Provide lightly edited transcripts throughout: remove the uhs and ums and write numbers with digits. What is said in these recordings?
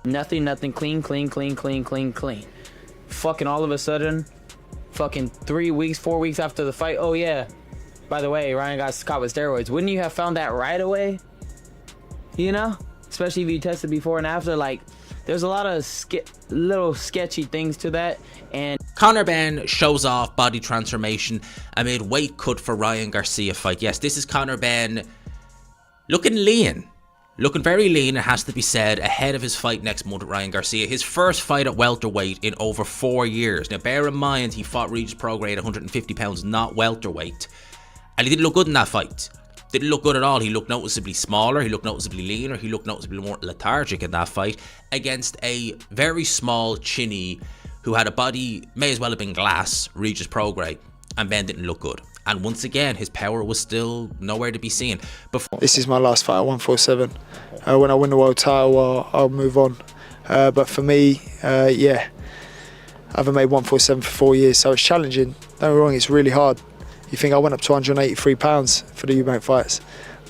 Nothing, clean. Fucking all of a sudden, fucking 3 weeks, 4 weeks after the fight, oh yeah, by the way, Ryan got caught with steroids. Wouldn't you have found that right away? You know? Especially if you tested before and after. Like, there's a lot of little sketchy things to that. And Conor Benn shows off body transformation amid weight cut for Ryan Garcia fight. Yes, this is Conor Benn looking lean. Looking very lean, it has to be said, ahead of his fight next month with Ryan Garcia. His first fight at welterweight in over 4 years. Now, bear in mind, he fought Regis Prograis at 150 pounds, not welterweight. And he didn't look good in that fight. Didn't look good at all. He looked noticeably smaller, he looked noticeably leaner, he looked noticeably more lethargic in that fight against a very small chinny who had a body, may as well have been glass, Regis Prograis, and Ben didn't look good. And once again, his power was still nowhere to be seen. This is my last fight at 147. When I win the world title, I'll move on. But for me, yeah, I haven't made 147 for 4 years, so it's challenging. Don't get me wrong, it's really hard. You think I went up to 183 pounds for the Eubank fights,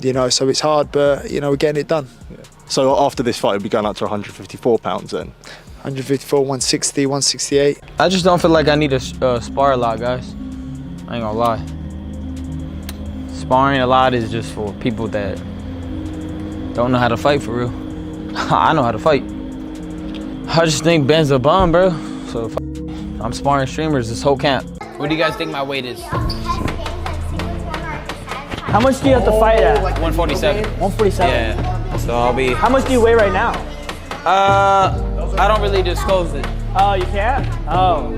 you know, so it's hard, but, you know, we're getting it done. Yeah. So after this fight, we'll be going up to 154 pounds then? 154, 160, 168. I just don't feel like I need to spar a lot, guys. I ain't gonna lie. Sparring a lot is just for people that don't know how to fight for real. I know how to fight. I just think Ben's a bum, bro. So if I'm sparring streamers this whole camp. What do you guys think my weight is? How much do you have to fight at? 147. 147? Yeah. So I'll be... How much do you weigh right now? I don't really disclose it. Oh, you can't? Oh.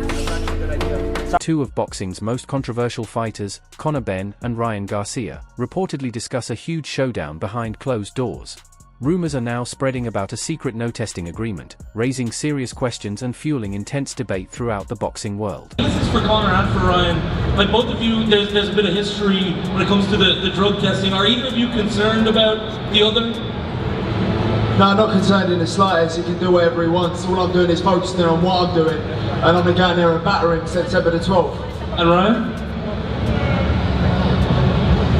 Two of boxing's most controversial fighters, Conor Benn and Ryan Garcia, reportedly discuss a huge showdown behind closed doors. Rumors are now spreading about a secret no-testing agreement, raising serious questions and fueling intense debate throughout the boxing world. This is for Conor and for Ryan. Like both of you, there's a bit of history when it comes to the drug testing. Are either of you concerned about the other? No, not concerned in the slightest. He can do whatever he wants. All I'm doing is focusing on what I'm doing, and I'm going to go in there and batter him September the 12th. And Ryan?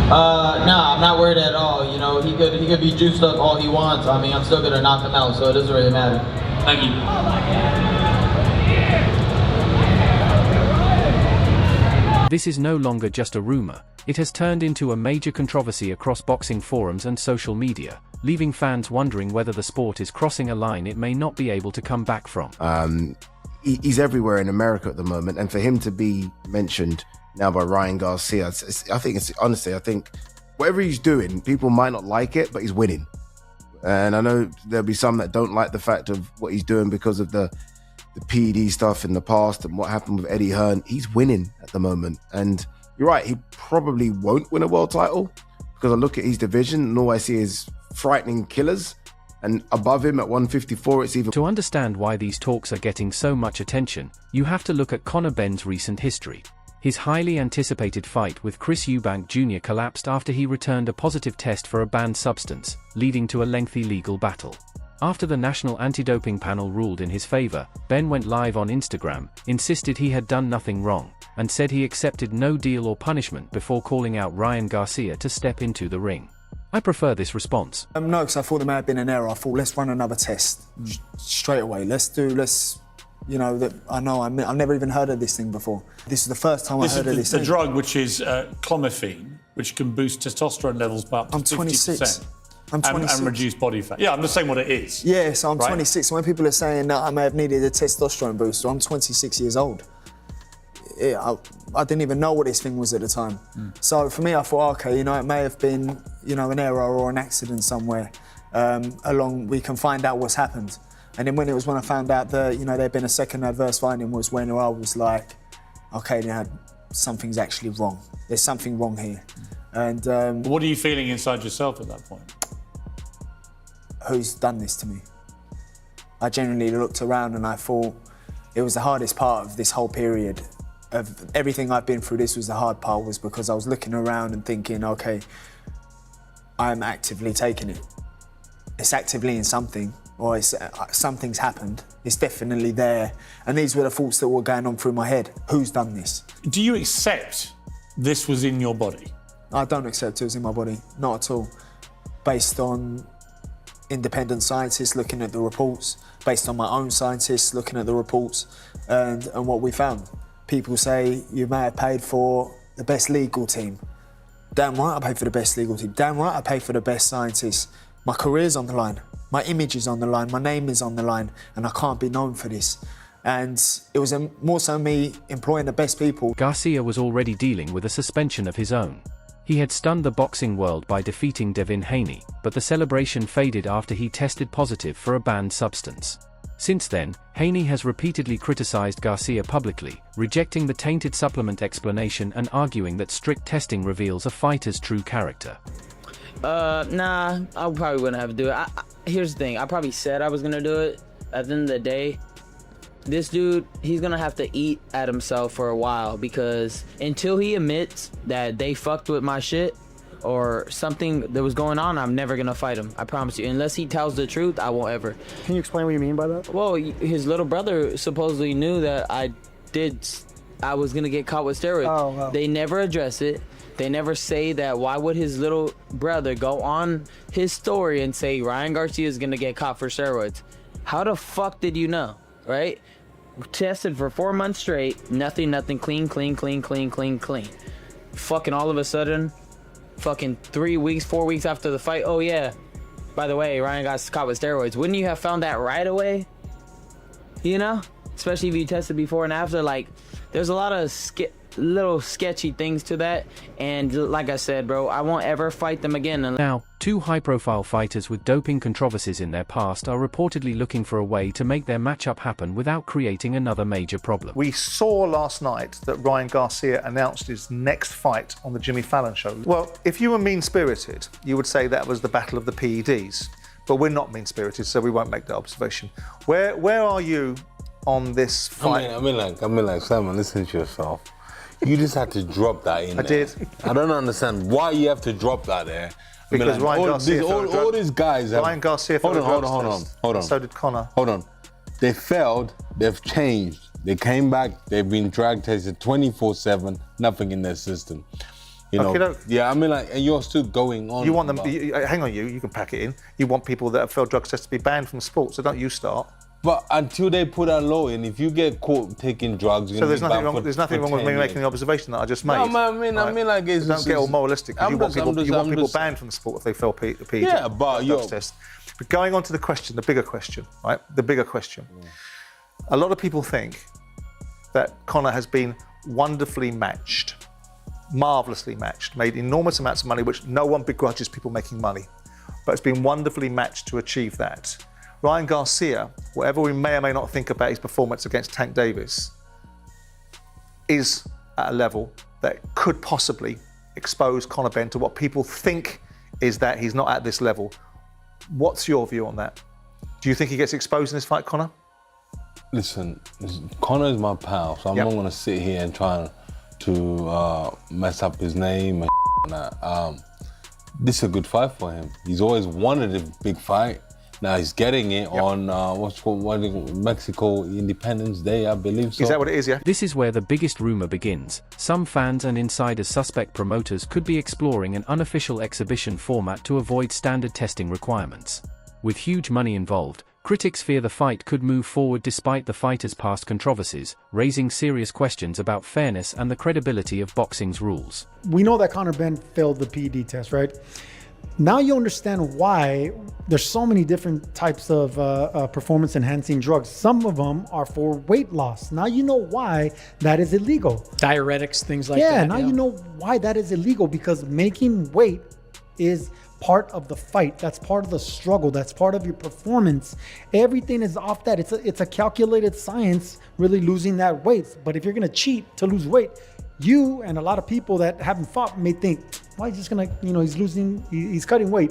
No, I'm not worried at all. You know, he could be juiced up all he wants. I mean, I'm still gonna knock him out, so it doesn't really matter. Thank you. This is no longer just a rumor. It has turned into a major controversy across boxing forums and social media, leaving fans wondering whether the sport is crossing a line it may not be able to come back from. He's everywhere in America at the moment, and for him to be mentioned now by Ryan Garcia, I think whatever he's doing, people might not like it, but he's winning. And I know there'll be some that don't like the fact of what he's doing because of the PED stuff in the past and what happened with Eddie Hearn. He's winning at the moment. And you're right, he probably won't win a world title because I look at his division and all I see is frightening killers. And above him at 154, it's even... To understand why these talks are getting so much attention, you have to look at Conor Benn's recent history. His highly anticipated fight with Chris Eubank Jr. collapsed after he returned a positive test for a banned substance, leading to a lengthy legal battle. After the National Anti-Doping Panel ruled in his favor, Benn went live on Instagram, insisted he had done nothing wrong, and said he accepted no deal or punishment before calling out Ryan Garcia to step into the ring. I prefer this response. No, because I thought there may have been an error. I thought, let's run another test straight away. You know, that I've never even heard of this thing before. This is the first time I heard of this. This is the drug which is clomiphene, which can boost testosterone levels by up to 50%. I'm 26. And reduce body fat. Yeah, I'm just saying what it is. Yeah, so I'm 26. So when people are saying that I may have needed a testosterone booster, I'm 26 years old. I didn't even know what this thing was at the time. So for me, I thought, okay, you know, it may have been, you know, an error or an accident somewhere. We can find out what's happened. And then when I found out that, you know, there'd been a second adverse finding was when I was like, okay, now something's actually wrong. There's something wrong here. And what are you feeling inside yourself at that point? Who's done this to me? I genuinely looked around and I thought it was the hardest part of this whole period. Of everything I've been through, this was the hard part, was because I was looking around and thinking, okay, I'm actively taking it. It's actively in something. Or something's happened, it's definitely there. And these were the thoughts that were going on through my head. Who's done this? Do you accept this was in your body? I don't accept it was in my body, not at all. Based on independent scientists looking at the reports, based on my own scientists looking at the reports, and what we found. People say you may have paid for the best legal team. Damn right I paid for the best legal team. Damn right I paid for the best scientists. My career's on the line. My image is on the line. My name is on the line. And I can't be known for this. And it was more so me employing the best people. Garcia was already dealing with a suspension of his own. He had stunned the boxing world by defeating Devin Haney, but the celebration faded after he tested positive for a banned substance. Since then, Haney has repeatedly criticized Garcia publicly, rejecting the tainted supplement explanation and arguing that strict testing reveals a fighter's true character. Nah, I probably wouldn't have to do it. Here's the thing, I probably said I was gonna do it. At the end of the day, this dude, he's gonna have to eat at himself for a while, because until he admits that they fucked with my shit or something that was going on, I'm never gonna fight him. I promise you. Unless he tells the truth, I won't ever. Can you explain what you mean by that? Well, his little brother supposedly knew that I was gonna get caught with steroids. Oh, wow. They never address it. They never say that. Why would his little brother go on his story and say Ryan Garcia is gonna get caught for steroids? How the fuck did you know, right? Tested for 4 months straight, nothing, clean. Fucking all of a sudden, fucking 3 weeks, 4 weeks after the fight, oh yeah, by the way, Ryan got caught with steroids. Wouldn't you have found that right away? You know? Especially if you tested before and after. Like, there's a lot of little sketchy things to that, and like I said, bro, I won't ever fight them again. Now, two high-profile fighters with doping controversies in their past are reportedly looking for a way to make their matchup happen without creating another major problem. We saw last night that Ryan Garcia announced his next fight on the Jimmy Fallon show. Well, if you were mean-spirited, you would say that was the battle of the PEDs, but we're not mean-spirited, so we won't make that observation. Where are you on this fight? I mean like Simon, listen to yourself. You just had to drop that in there. I did. I don't understand why you have to drop that there. Because Ryan Garcia all these guys have... Ryan Garcia failed Hold on. So did Conor. Hold on. They failed, they've changed. They came back, they've been drug tested 24/7, nothing in their system. You know, yeah, I mean, like, and you're still going on. You want them, hang on, you can pack it in. You want people that have failed drug tests to be banned from sports, so don't you start. But until they put a law in, if you get caught taking drugs, you're so there's nothing wrong with me making the observation that I just made. No, I mean, like, it's don't get all moralistic. You want people banned from the sport if they fail PED. Yeah, but test. But going on to the question, the bigger question, right? The bigger question. Yeah. A lot of people think that Conor has been wonderfully matched, marvelously matched, made enormous amounts of money, which no one begrudges people making money, but it's been wonderfully matched to achieve that. Ryan Garcia, whatever we may or may not think about his performance against Tank Davis, is at a level that could possibly expose Conor Benn to what people think is that he's not at this level. What's your view on that? Do you think he gets exposed in this fight, Conor? Listen, Conor is my pal, so I'm not going to sit here and try to mess up his name and that. This is a good fight for him. He's always wanted a big fight. Now he's getting it on what's called Mexico Independence Day, I believe so. Is that what it is, yeah? This is where the biggest rumor begins. Some fans and insiders suspect promoters could be exploring an unofficial exhibition format to avoid standard testing requirements. With huge money involved, critics fear the fight could move forward despite the fighter's past controversies, raising serious questions about fairness and the credibility of boxing's rules. We know that Conor Benn failed the PED test, right? Now you understand why there's so many different types of performance-enhancing drugs. Some of them are for weight loss. Now you know why that is illegal. Diuretics, things like that. Yeah, now you know why that is illegal, because making weight is part of the fight. That's part of the struggle. That's part of your performance. Everything is off that. It's a calculated science, really losing that weight. But if you're gonna cheat to lose weight, you and a lot of people that haven't fought may think, why he's just gonna, he's cutting weight.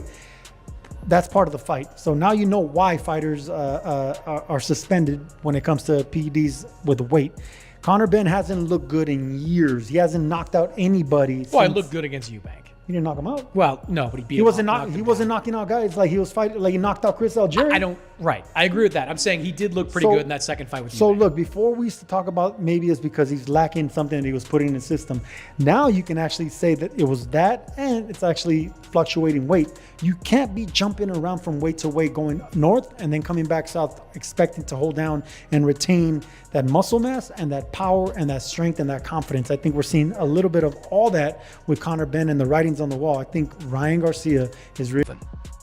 That's part of the fight. So now you know why fighters are suspended when it comes to PEDs with weight. Conor Benn hasn't looked good in years. He hasn't knocked out anybody. Well, I looked good against Eubank. He didn't knock him out. Well, no, but he beat He him wasn't up, knocked him he wasn't knocking out guys like he was fighting like he knocked out Chris Algieri. I don't. Right, I agree with that. I'm saying he did look pretty good in that second fight with. So Eubank. look, before we used to talk about maybe it's because he's lacking something that he was putting in his system. Now you can actually say that it was that, and it's actually fluctuating weight. You can't be jumping around from weight to weight, going north and then coming back south, expecting to hold down and retain that muscle mass and that power and that strength and that confidence. I think we're seeing a little bit of all that with Conor Benn and the writings on the wall. I think Ryan Garcia is really.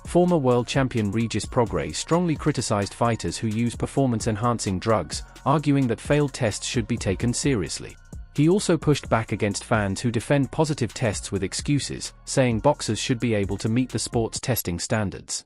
Former world champion Regis Prograis strongly criticized fighters who use performance-enhancing drugs, arguing that failed tests should be taken seriously. He also pushed back against fans who defend positive tests with excuses, saying boxers should be able to meet the sport's testing standards.